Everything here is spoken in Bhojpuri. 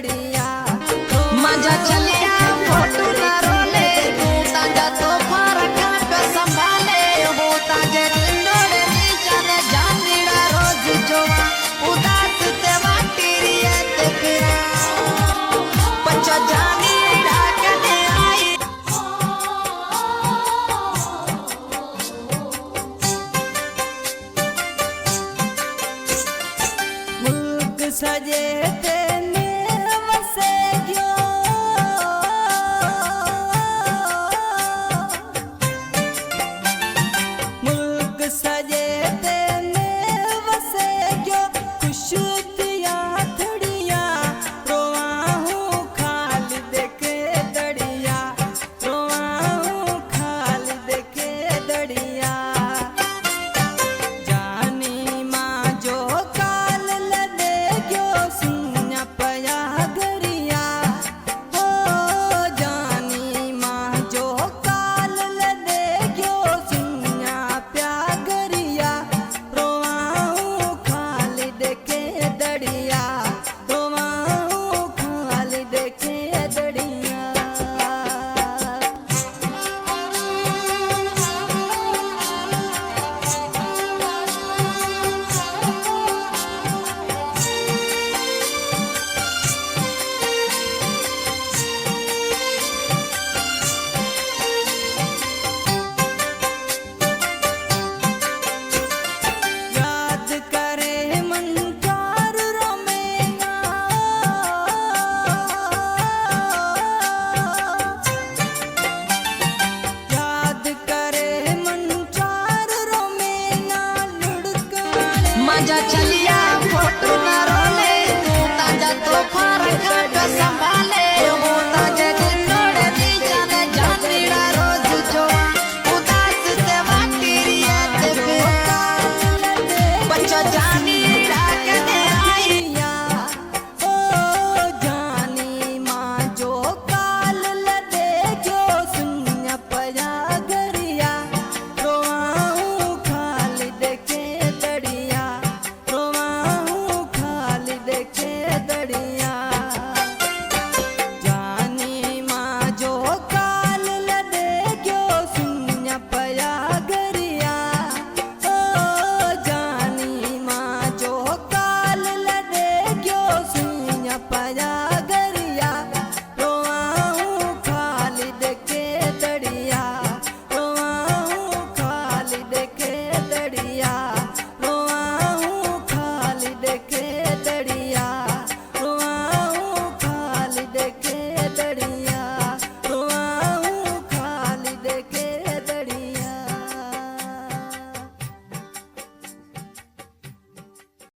दड़िया मजा चलिया फोटो ना रोले होता जा तो फरक पे संभाले होता जे तिंडोरे नीचे जानीड़ा रोज जोवा उदास ते वाटीरिए ते फिरा पचा जानीड़ा के आई मुल्क सजे तेने वसे गयो मुल्क सजे तेने वसे गयो खुशू दिया थड़िया रोआ हूँ खाल देखे दड़िया रोआ हूँ खाल देखे दड़िया जानी माँ जो काल लदे गयो सुन्या पया गरिया हो जानी माँ जो काल लदे गयो सुन्या प्या गरिया रोआ हूँ खाल देखे दड़िया रोआ हूँ खाल देखे दड़िया याद करे मन चार रोमेना याद करे मन चार रोमेना लुढ़काने मजा चलिया